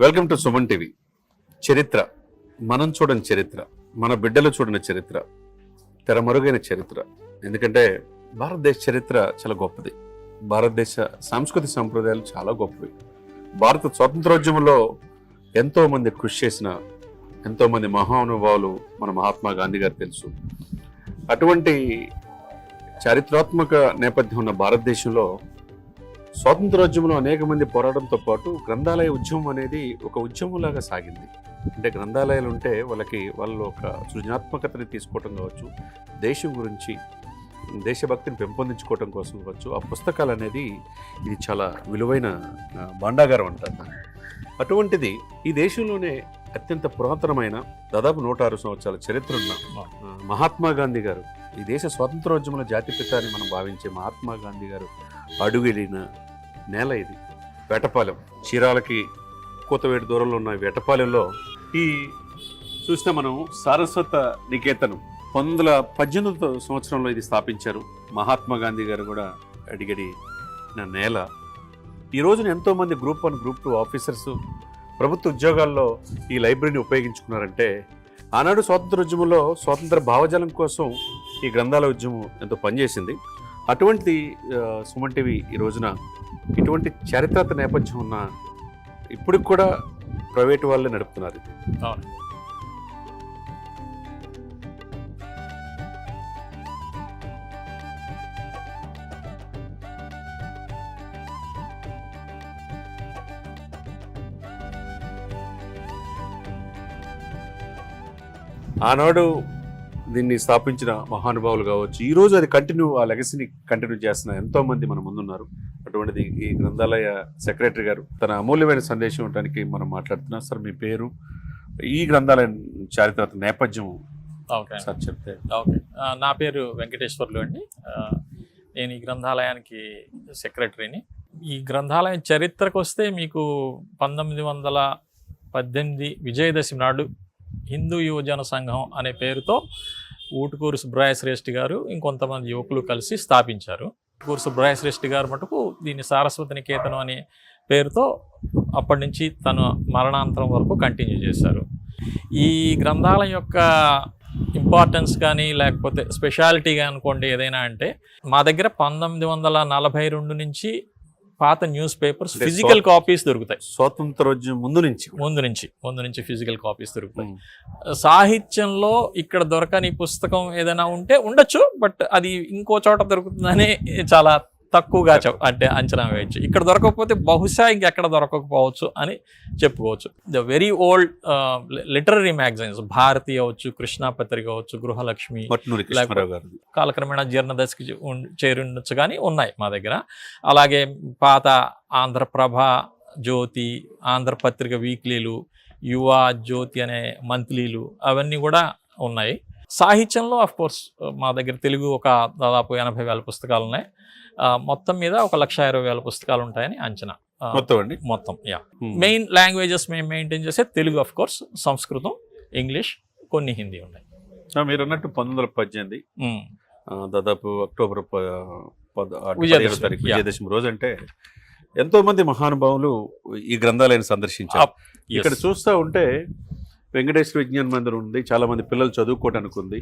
Welcome to Suman TV. చరిత్ర, మనం చూడని చరిత్ర, మన బిడ్డలు చూడని చరిత్ర, తెరమరుగైన చరిత్ర. ఎందుకంటే భారతదేశ చరిత్ర చాలా గొప్పది. భారతదేశ సాంస్కృతిక సంప్రదాయాలు చాలా గొప్పవి. భారత స్వాతంత్రోద్యమంలో ఎంతో మంది కృషి చేసిన ఎంతో మంది మహానుభావులు మన మహాత్మా గాంధీ గారు తెలుసు. అటువంటి చారిత్రాత్మక నేపథ్యం ఉన్న భారతదేశంలో స్వాతంత్రోద్యమంలో అనేక మంది పోరాటంతో పాటు గ్రంథాలయ ఉద్యమం అనేది ఒక ఉద్యమంలాగా సాగింది. అంటే గ్రంథాలయాలు ఉంటే వాళ్ళు ఒక సృజనాత్మకతని తీసుకోవటం కావచ్చు, దేశం గురించి దేశభక్తిని పెంపొందించుకోవటం కోసం కావచ్చు, ఆ పుస్తకాలు అనేది ఇది చాలా విలువైన భాండాగారం అంటారు. అటువంటిది ఈ దేశంలోనే అత్యంత పురాతనమైన దాదాపు 106 సంవత్సరాల చరిత్ర ఉన్న మహాత్మా గాంధీ గారు, ఈ దేశ స్వాతంత్రోద్యమంలో జాతిపిత అని మనం భావించే మహాత్మా గాంధీ గారు అడుగెళ్ళిన నేల ఇది. వేటపాలెం, చీరాలకి కూతవేడు దూరంలో ఉన్న వేటపాలెంలో ఈ చూస్తే మనం సారస్వత నికేతనం 1918 సంవత్సరంలో ఇది స్థాపించారు. మహాత్మా గాంధీ గారు కూడా అడిగడిన నేల. ఈ రోజున ఎంతోమంది గ్రూప్ 1, గ్రూప్ 2 ఆఫీసర్స్ ప్రభుత్వ ఉద్యోగాల్లో ఈ లైబ్రరీని ఉపయోగించుకున్నారంటే ఆనాడు స్వాతంత్రోద్యమంలో స్వాతంత్ర భావజాలం కోసం ఈ గ్రంథాల ఉద్యమం ఎంతో పనిచేసింది. అటువంటి సుమన్ టీవీ ఈ రోజున ఇటువంటి చారిత్రక నేపథ్యం ఉన్న ఇప్పటికి కూడా ప్రైవేటు వాళ్ళే నడుపుతున్నారు. ఆనాడు దీన్ని స్థాపించిన మహానుభావులు కావచ్చు, ఈరోజు అది ఆ లెగసీని కంటిన్యూ చేస్తున్న ఎంతోమంది మన ముందున్నారు. అటువంటిది ఈ గ్రంథాలయ సెక్రటరీ గారు తన అమూల్యమైన సందేశం ఇవ్వడానికి మనం మాట్లాడుతున్నాం. సార్, మీ పేరు, ఈ గ్రంథాలయ చారిత్రక నేపథ్యం సార్ చెప్తే. ఓకే, నా పేరు వెంకటేశ్వర్లు అండి. నేను ఈ గ్రంథాలయానికి సెక్రటరీని. ఈ గ్రంథాలయం చరిత్రకు వస్తే మీకు 1918 విజయదశమి నాడు హిందూ యువజన సంఘం అనే పేరుతో ఊటుకూరు సుబ్రాయ శ్రేష్ఠి గారు ఇంకొంతమంది యువకులు కలిసి స్థాపించారు. ఊటుకూరు సుబ్రాయ శ్రేష్ఠి గారు మటుకు దీన్ని సారస్వతి నికేతనం అనే పేరుతో అప్పటి నుంచి తన మరణాంతరం వరకు కంటిన్యూ చేశారు. ఈ గ్రంథాలయం యొక్క ఇంపార్టెన్స్ కానీ లేకపోతే స్పెషాలిటీగా అనుకోండి ఏదైనా అంటే, మా దగ్గర 1942 నుంచి పాత న్యూస్ పేపర్స్ ఫిజికల్ కాపీస్ దొరుకుతాయి. స్వాతంత్రోద్యమం ముందు నుంచి ఫిజికల్ కాపీస్ దొరుకుతాయి. సాహిత్యంలో ఇక్కడ దొరకని పుస్తకం ఏదైనా ఉంటే ఉండొచ్చు, బట్ అది ఇంకో చోట దొరుకుతుందని చాలా తక్కువగా అంటే అంచనా వేయచ్చు. ఇక్కడ దొరకకపోతే బహుశా ఇంకెక్కడ దొరకకపోవచ్చు అని చెప్పుకోవచ్చు. The very old literary magazines, Bharati అవచ్చు, కృష్ణా పత్రిక అవచ్చు, గృహలక్ష్మి, కాలక్రమేణా జీర్ణదశకి చేరుండొచ్చు కానీ ఉన్నాయి మా దగ్గర. అలాగే పాత ఆంధ్రప్రభ, జ్యోతి, ఆంధ్రపత్రిక వీక్లీలు, యువ జ్యోతి అనే మంత్లీలు, అవన్నీ కూడా ఉన్నాయి. సాహిత్యంలో అఫ్ కోర్స్ మా దగ్గర తెలుగు ఒక దాదాపు 80,000 పుస్తకాలు ఉన్నాయి. మొత్తం మీద 1,20,000 పుస్తకాలు ఉంటాయని అంచనా. మొత్తం మెయిన్ లాంగ్వేజెస్ మేము మెయింటైన్ చేసే తెలుగు, అఫ్ కోర్స్, సంస్కృతం, ఇంగ్లీష్, కొన్ని హిందీ ఉన్నాయి. మీరు అన్నట్టు 1918 దాదాపు అక్టోబర్ 17 విజయదశమి రోజు అంటే ఎంతో మంది మహానుభావులు ఈ గ్రంథాలయాన్ని సందర్శించారు. ఇక్కడ చూస్తూ ఉంటే వెంకటేశ్వర విజ్ఞాన మందిరం ఉంది, చాలా మంది పిల్లలు చదువుకోవడానికి ఉంది.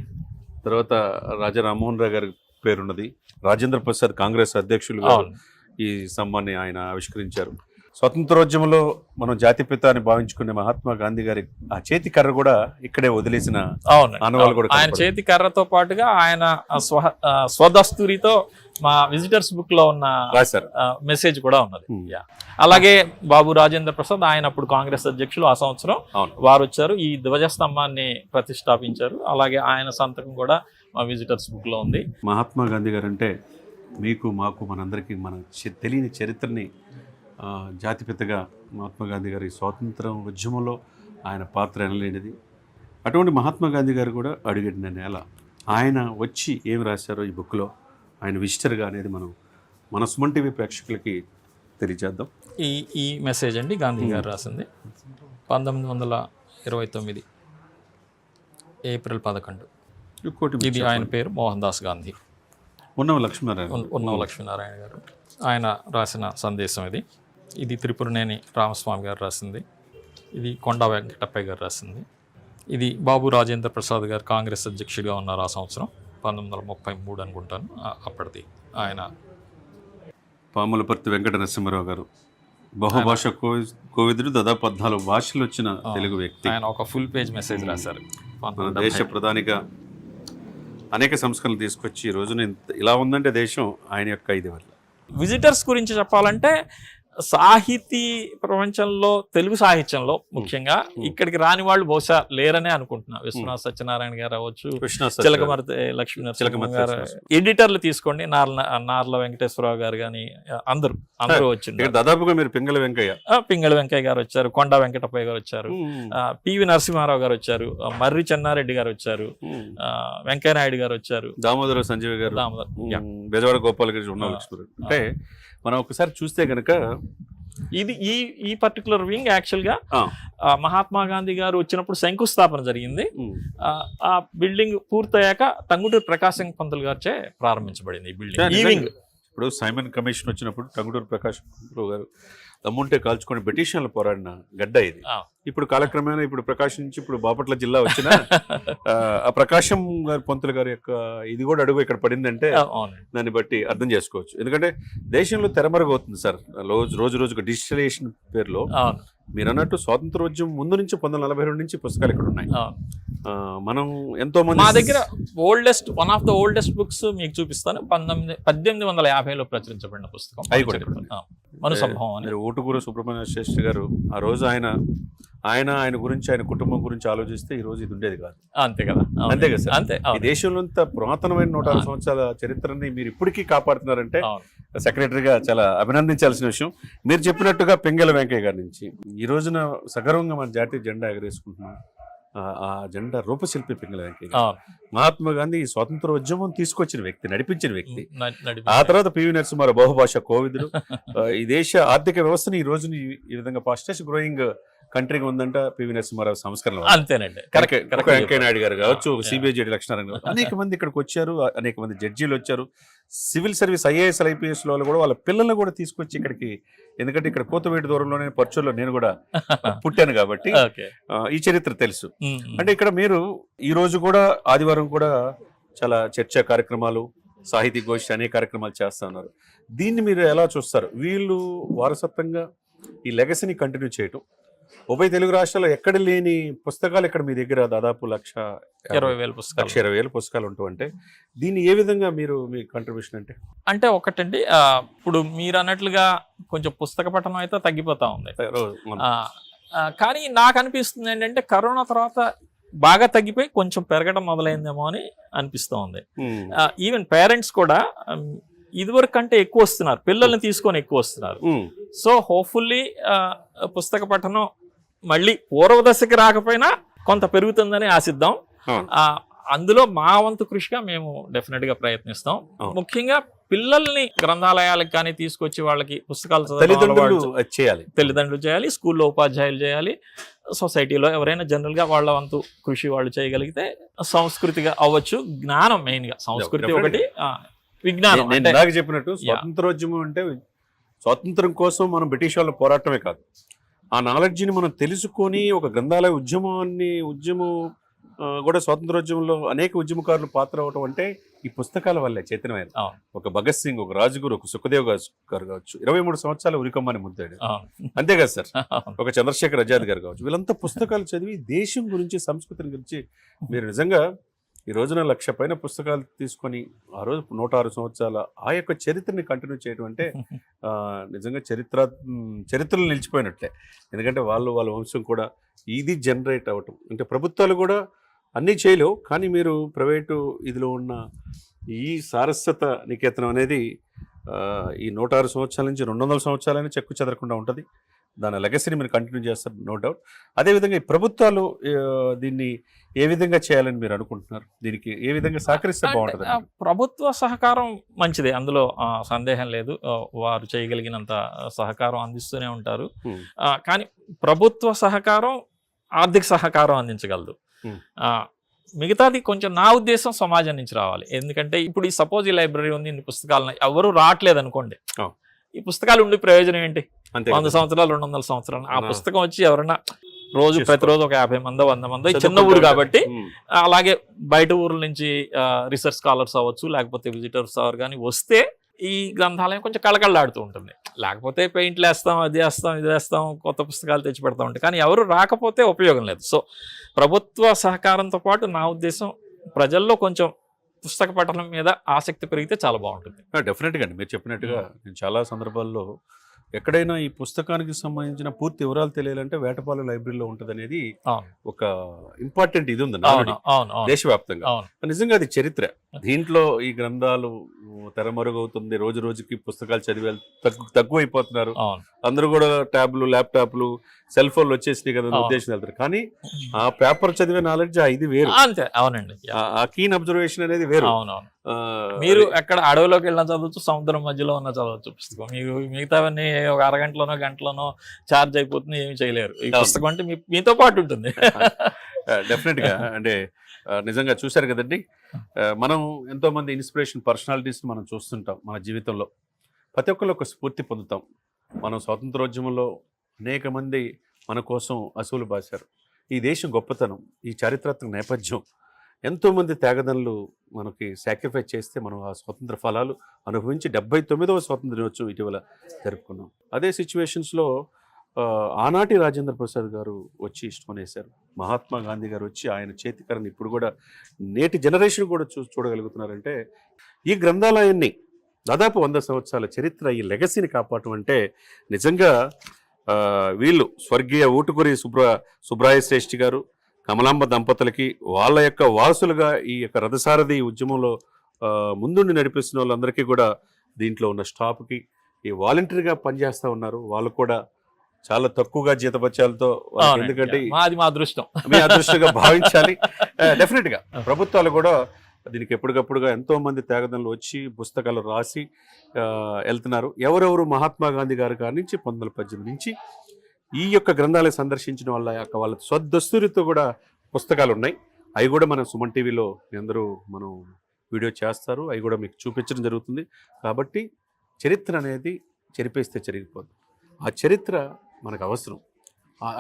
తర్వాత రాజా రామ్మోహన్ రావు గారి పేరున్నది. రాజేంద్ర ప్రసాద్ కాంగ్రెస్ అధ్యక్షులు ఈ సమ్మాన్ని ఆయన ఆవిష్కరించారు. స్వాతంత్రోద్యమంలో మనం జాతిపిత అని భావించుకునే మహాత్మా గాంధీ గారి ఆ చేతి కర్ర కూడా ఇక్కడే వదిలేసిన ఆనవాళ్ళు కూడా. ఆయన చేతి కర్రతో పాటుగా ఆయన స్వదస్తూరితో మా విజిటర్స్ బుక్ లో ఉన్న మెసేజ్ కూడా ఉన్నది. అలాగే బాబు రాజేంద్ర ప్రసాద్, ఆయన అప్పుడు కాంగ్రెస్ అధ్యక్షులు, ఆ సంవత్సరం వారు వచ్చారు, ఈ ధ్వజస్తంభాన్ని ప్రతిష్టాపించారు. అలాగే ఆయన సంతకం కూడా మా విజిటర్స్ బుక్ లో ఉంది. మహాత్మా గాంధీ గారు అంటే మీకు, మాకు, మనందరికీ మన తెలియని చరిత్రని జాతిపితగా మహాత్మా గాంధీ గారి స్వాతంత్ర ఉద్యమంలో ఆయన పాత్ర ఎనలేనిది. అటువంటి మహాత్మా గాంధీ గారు కూడా అడుగెట్టిన నేల. ఆయన వచ్చి ఏమి రాశారో ఈ బుక్లో ఆయన విజిటర్గా అనేది మన సుమన్ టీవీ ప్రేక్షకులకి తెలియజేద్దాం. ఈ మెసేజ్ అండి గాంధీ గారు రాసింది 1929 ఏప్రిల్ 11. ఇది ఆయన పేరు మోహన్ దాస్ గాంధీ. ఉన్నవ లక్ష్మీనారాయణ గారు ఆయన రాసిన సందేశం ఇది. ఇది త్రిపురనేని రామస్వామి గారు రాసింది. ఇది కొండా వెంకటప్పయ్య గారు రాసింది. ఇది బాబు రాజేంద్ర ప్రసాద్ గారు కాంగ్రెస్ అధ్యక్షుడిగా ఉన్నారు ఆ సంవత్సరం 1933 అనుకుంటాను. అప్పటిది ఆయన. పాములపర్తి వెంకట నరసింహారావు గారు బహుభాష కోవిదుడు, దాదాపు 14 భాషలు వచ్చిన తెలుగు వ్యక్తి. ఆయన ఒక ఫుల్ పేజ్ మెసేజ్ రాశారు. మన దేశ ప్రధానిగా అనేక సంస్కరణలు తీసుకొచ్చి ఈ రోజున ఇలా ఉందంటే దేశం ఆయన యొక్క ఇది వల్ల. విజిటర్స్ గురించి చెప్పాలంటే సాహితీ ప్రపంచంలో, తెలుగు సాహిత్యంలో ముఖ్యంగా ఇక్కడికి రాని వాళ్ళు బహుశా లేరనే అనుకుంటున్నా. విశ్వనాథ సత్యనారాయణ గారు అవ్వచ్చు, చిలకమర్తి లక్ష్మీ నరసింహ గారు, ఎడిటర్లు తీసుకోండి, నార్ల వెంకటేశ్వరరావు గారు కానీ అందరూ వచ్చింది. దాదాపుగా మీరు పింగళ వెంకయ్య గారు వచ్చారు, కొండా వెంకటప్పయ్య గారు వచ్చారు, పివి నరసింహారావు గారు వచ్చారు, మర్రి చెన్నారెడ్డి గారు వచ్చారు, వెంకయ్యనాయుడు గారు వచ్చారు, దామోదర సంజీవ్ గారు, బెజవాడ గోపాల్ గారు అంటే మనం ఒకసారి చూస్తే కనుక ఇది ఈ పర్టికులర్ వింగ్ యాక్చువల్ గా మహాత్మా గాంధీ గారు వచ్చినప్పుడు శంకుస్థాపన జరిగింది. ఆ బిల్డింగ్ పూర్తయ్యాక టంగుటూరి ప్రకాశం పంతులు గారిచే ప్రారంభించబడింది ఈ బిల్డింగ్. ఈ వింగ్ ఇప్పుడు సైమన్ కమిషన్ వచ్చినప్పుడు టంగుటూరి ప్రకాశం పంతులు గారు దమ్ముంటే కాల్చుకొని బ్రిటిషర్లు పోరాడిన గడ్డ ఇది. ఇప్పుడు కాలక్రమేణా ఇప్పుడు ప్రకాశం నుంచి ఇప్పుడు బాపట్ల జిల్లా వచ్చిన ఆ ప్రకాశం గారి పంతులు గారి యొక్క ఇది కూడా అడుగు ఇక్కడ పడిందంటే దాన్ని బట్టి అర్థం చేసుకోవచ్చు. ఎందుకంటే దేశంలో తెరమరుగవుతుంది సార్ రోజు రోజుకు డిజిటలైజేషన్ పేరులో. మీరు అన్నట్టు స్వాతంత్రోద్యమం ముందు నుంచి 1942 నుంచి పుస్తకాలు ఇక్కడ ఉన్నాయి. మనం ఎంతో మంది, మా దగ్గర one of the oldest books మీకు చూపిస్తాను. 1850లో ప్రచురించబడిన పుస్తకం అవి కూడా మనుసంభవం అని. ఊటుకూరు సుబ్రహ్మణ్య శాస్త్రి గారు ఆ రోజు ఆయన గురించి, ఆయన కుటుంబం గురించి ఆలోచిస్తే ఈ రోజు ఇది ఉండేది కాదు. అంతే కదా, అంతే కదా సార్. అంతే. ఈ దేశంలో ఇంత పురాతనమైన 106 సంవత్సరాల చరిత్రని మీరు ఇప్పటికీ కాపాడుతున్నారంటే సెక్రటరీగా చాలా అభినందించాల్సిన విషయం. మీరు చెప్పినట్టుగా పింగళ వెంకయ్య గారి నుంచి ఈ రోజున సగర్వంగా మన జాతీయ జెండా ఎగరేసుకుంటున్నాం. ఆ జెండా రూపశిల్పి పింగళ వెంకయ్య. మహాత్మా గాంధీ ఈ స్వాతంత్రోద్యమం తీసుకొచ్చిన వ్యక్తి, నడిపించిన వ్యక్తి. ఆ తర్వాత పివి నరసింహారావు బహుభాష కోవిదుడు. ఈ దేశ ఆర్థిక వ్యవస్థని ఈ రోజున ఈ విధంగా ఫాస్టెస్ట్ గ్రోయింగ్ కంట్రీగా ఉందంట పివి నరసింహారావు సంస్కరణ. అంతేనండి. వెంకయ్య నాయుడు గారు కావచ్చు, సిబిఐ జడ్జి లక్ష్మీనారాయణ గారు, అనేక మంది ఇక్కడికి వచ్చారు, అనేక మంది జడ్జీలు వచ్చారు. సివిల్ సర్వీస్ IAS IPS లో కూడా వాళ్ళ పిల్లల్ని కూడా తీసుకొచ్చి ఇక్కడికి, ఎందుకంటే ఇక్కడ కోతవేటి దూరంలోనే పర్చూర్లో నేను కూడా పుట్టాను కాబట్టి ఈ చరిత్ర తెలుసు. అంటే ఇక్కడ మీరు ఈ రోజు కూడా ఆదివారం కూడా చాలా చర్చా కార్యక్రమాలు, సాహితీ గోష్ఠి అనేక కార్యక్రమాలు చేస్తా ఉన్నారు. దీన్ని మీరు ఎలా చూస్తారు? వీళ్ళు వారసత్వంగా ఈ లెగసీని కంటిన్యూ చేయటం, ఉభయ తెలుగు రాష్ట్రాల్లో ఎక్కడ లేని పుస్తకాలు ఇక్కడ మీ దగ్గర దాదాపు 1,20,000 పుస్తకాలు ఉంటాయి. అంటే దీన్ని ఏ విధంగా మీరు మీ కంట్రిబ్యూషన్ అంటే ఒకటండి, ఇప్పుడు మీరు అన్నట్లుగా కొంచెం పుస్తక పఠనం అయితే తగ్గిపోతా ఉంది. కానీ నాకు అనిపిస్తుంది ఏంటంటే కరోనా తర్వాత బాగా తగ్గిపోయి కొంచెం పెరగడం మొదలైందేమో అని అనిపిస్తూ ఉంది. ఈవెన్ పేరెంట్స్ కూడా ఇదివరకు కంటే ఎక్కువ వస్తున్నారు, పిల్లల్ని తీసుకొని ఎక్కువ వస్తున్నారు. సో హోప్ఫుల్లీ పుస్తక పఠనం మళ్ళీ పూర్వదశకి రాకపోయినా కొంత పెరుగుతుందని ఆశిద్దాం. అందులో మా వంతు కృషిగా మేము డెఫినెట్ గా ప్రయత్నిస్తాం. ముఖ్యంగా పిల్లల్ని గ్రంథాలయాలకు కానీ తీసుకొచ్చి వాళ్ళకి పుస్తకాలు తల్లిదండ్రులు చేయాలి, స్కూల్లో ఉపాధ్యాయులు చేయాలి, సొసైటీలో ఎవరైనా జనరల్ గా వాళ్ళ వంతు కృషి వాళ్ళు చేయగలిగితే సంస్కృతిగా అవ్వచ్చు. జ్ఞానం మెయిన్ గా, సంస్కృతి ఒకటి, విజ్ఞానం. నేను చెప్పినట్టు స్వాతంత్రోద్యమం అంటే స్వాతంత్రం కోసం మనం బ్రిటిష్ వాళ్ళ పోరాటమే కాదు, ఆ నాలెడ్జిని మనం తెలుసుకొని ఒక గ్రంథాలయ ఉద్యమం కూడా స్వాతంత్రోద్యమంలో అనేక ఉద్యమకారులు పాత్ర అవటం అంటే ఈ పుస్తకాల వల్లే చైతన్యమైన. ఒక భగత్ సింగ్, ఒక రాజ్గురు, ఒక సుఖదేవ్ గారు కావచ్చు, 23 సంవత్సరాల ఉరికమ్మని ముద్దాడు, అంతే కదా సార్, ఒక చంద్రశేఖర్ ఆజాద్ గారు కావచ్చు, వీళ్ళంతా పుస్తకాలు చదివి దేశం గురించి, సంస్కృతిని గురించి మీరు నిజంగా ఈ రోజున 1,00,000 పైన పుస్తకాలు తీసుకొని ఆ రోజు 106 సంవత్సరాల ఆ యొక్క చరిత్రని కంటిన్యూ చేయడం అంటే నిజంగా చరిత్రలు నిలిచిపోయినట్లే. ఎందుకంటే వాళ్ళ వంశం కూడా ఇది జనరేట్ అవ్వటం అంటే ప్రభుత్వాలు కూడా అన్నీ చేయలేవు, కానీ మీరు ప్రైవేటు ఇదిలో ఉన్న ఈ సారస్వత నికేతనం అనేది ఈ 106 సంవత్సరాల నుంచి 200 సంవత్సరాలైనా చెక్కు చెదరకుండా ఉంటుంది. దాని లెగసీని మీరు కంటిన్యూ చేస్తారు, నో డౌట్. అదేవిధంగా ఈ ప్రభుత్వాలు దీన్ని ఏ విధంగా చేయాలని మీరు అనుకుంటున్నారు? దీనికి ఏ విధంగా సహకరిస్తే బాగుంటుంది? ప్రభుత్వ సహకారం మంచిదే, అందులో సందేహం లేదు. వారు చేయగలిగినంత సహకారం అందిస్తూనే ఉంటారు. కానీ ప్రభుత్వ సహకారం ఆర్థిక సహకారం అందించగలదు. మిగతాది కొంచెం నా ఉద్దేశం సమాజం నుంచి రావాలి. ఎందుకంటే ఇప్పుడు ఈ సపోజ్ ఈ లైబ్రరీ ఉంది, ఇన్ని పుస్తకాలను ఎవరు రావట్లేదు అనుకోండి, ఈ పుస్తకాలు ఉండి ప్రయోజనం ఏంటి? 100 సంవత్సరాలు 200 సంవత్సరాలు ఆ పుస్తకం వచ్చి ఎవరైనా రోజు చేసుకోవాలి. ప్రతిరోజు ఒక 50 మందో 100 మందో ఈ చిన్న చదువుకుంటూ ఊరు ఉంటారు. కాబట్టి ఉమ్. అలాగే బయట ఊర్ల నుంచి రీసెర్చ్ స్కాలర్స్ అవ్వచ్చు, లేకపోతే విజిటర్స్ అవ్వరు కానీ వస్తే ఈ గ్రంథాలయం కొంచెం కళకళలాడుతూ ఉంటుంది. లేకపోతే పెయింట్లు వేస్తాం, అది వేస్తాం, ఇది వేస్తాం, కొత్త పుస్తకాలు తెచ్చి పెడతా ఉంటాయి, కానీ ఎవరు రాకపోతే ఉపయోగం లేదు. సో ప్రభుత్వ సహకారంతో పాటు నా ఉద్దేశం ప్రజల్లో కొంచెం పుస్తక పఠనం మీద ఆసక్తి పెరిగితే చాలా బాగుంటుంది. డెఫినెట్గా అండి, మీరు చెప్పినట్టుగా నేను చాలా సందర్భాల్లో ఎక్కడైనా ఈ పుస్తకానికి సంబంధించిన పూర్తి వివరాలు తెలియాలంటే వేటపాలెం లైబ్రరీలో ఉంటుంది అనేది అవును ఒక ఇంపార్టెంట్ ఇది ఉంది అవును అవును అవును దేశవ్యాప్తంగా. అవును నిజంగా అది చరిత్ర. దీంట్లో ఈ గ్రంథాలు తెరమరుగవుతుంది, రోజు రోజుకి పుస్తకాలు చదివే తక్కువైపోతున్నారు. అవును అందరూ కూడా ట్యాబ్లు, ల్యాప్టాప్లు, సెల్ ఫోన్లు వచ్చేసినాయి కదా అవును. ఉద్దేశం వెళ్తారు. కానీ ఆ పేపర్ చదివే నాలెడ్జ్ ఇది వేరు, అంతే. అవునండి. ఆ కీన్ అబ్జర్వేషన్ అనేది వేరు. అవునవును. ఆ, మీరు ఎక్కడ అడవిలోకి వెళ్ళినా చదవచ్చు, సముద్రం మధ్యలో ఉన్న చదవచ్చు పుస్తకం. మీరు మిగతావన్నీ ఒక అరగంటలోనో గంటలోనో ఛార్జ్ అయిపోతుంది, ఏమి చేయలేరు. ఈ అవును. పుస్తకం అంటే మీతో పాటు ఉంటుంది. డెఫినెట్ గా అంటే నిజంగా చూశారు కదండి. మనం ఎంతో మంది ఇన్స్పిరేషన్ పర్సనాలిటీస్ మనం చూస్తుంటాం మన జీవితంలో. ప్రతి ఒక్కళ్ళు ఒక స్ఫూర్తి పొందుతాం. మనం స్వాతంత్రోద్యమంలో అనేక మంది మన కోసం అసువులు బాశారు. ఈ దేశం గొప్పతనం, ఈ చారిత్రాత్మక నేపథ్యం, ఎంతోమంది త్యాగదనులు మనకి సాక్రిఫైస్ చేస్తే మనం ఆ స్వతంత్ర ఫలాలు అనుభవించి 79వ స్వాతంత్ర దినోత్సవం ఇటీవల జరుపుకున్నాం. అదే సిచ్యువేషన్స్లో ఆనాటి రాజేంద్ర ప్రసాద్ గారు వచ్చి ఇష్టమనేశారు. మహాత్మా గాంధీ గారు వచ్చి ఆయన చేతికరని ఇప్పుడు కూడా నేటి జనరేషన్ కూడా చూడగలుగుతున్నారంటే ఈ గ్రంథాలయాన్ని దాదాపు 100 సంవత్సరాల చరిత్ర, ఈ లెగసీని కాపాడటం అంటే నిజంగా వీళ్ళు స్వర్గీయ ఊటుకూరి సుబ్రాయ శ్రేష్ఠి గారు, కమలాంబ దంపతులకి వాళ్ళ యొక్క వారసులుగా ఈ యొక్క రథసారథి ఉద్యమంలో ముందుండి నడిపిస్తున్న వాళ్ళందరికీ కూడా, దీంట్లో ఉన్న స్టాఫ్కి, ఈ వాలంటీర్గా పనిచేస్తూ ఉన్నారు వాళ్ళు కూడా చాలా తక్కువగా జీతభత్యాలతో, ఎందుకంటే అది మా అదృష్టం, మీ అదృష్టంగా భావించాలి. డెఫినెట్గా ప్రభుత్వాలు కూడా దీనికి ఎప్పటికప్పుడుగా ఎంతో మంది త్యాగదనులు వచ్చి పుస్తకాలు రాసి వెళ్తున్నారు. ఎవరెవరు మహాత్మా గాంధీ గారి కాడి నుంచి 1918 నుంచి ఈ యొక్క గ్రంథాలయం సందర్శించిన వాళ్ళ స్వదస్తూరితో కూడా పుస్తకాలు ఉన్నాయి. అవి కూడా మనం సుమన్ టీవీలో అందరూ మనం వీడియో చేస్తారు, అవి కూడా మీకు చూపించడం జరుగుతుంది. కాబట్టి చరిత్ర అనేది చెరిపేస్తే చెరిగిపోదు. ఆ చరిత్ర మనకు అవసరం.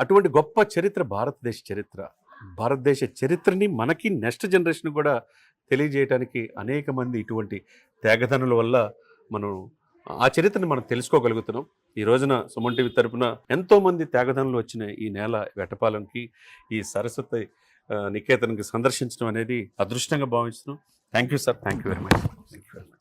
అటువంటి గొప్ప చరిత్ర భారతదేశ చరిత్ర. భారతదేశ చరిత్రని మనకి నెక్స్ట్ జనరేషన్ కూడా తెలియజేయడానికి అనేక మంది ఇటువంటి త్యాగదనుల వల్ల మనం ఆ చరిత్రని మనం తెలుసుకోగలుగుతున్నాం. ఈ రోజున సుమన్ టీవీ తరపున ఎంతో మంది త్యాగదనులు వచ్చిన ఈ నేల వేటపాలెంకి, ఈ సరస్వతి నికేతన్కి సందర్శించడం అనేది అదృష్టంగా భావిస్తున్నాం. Thank you sir, thank you very much.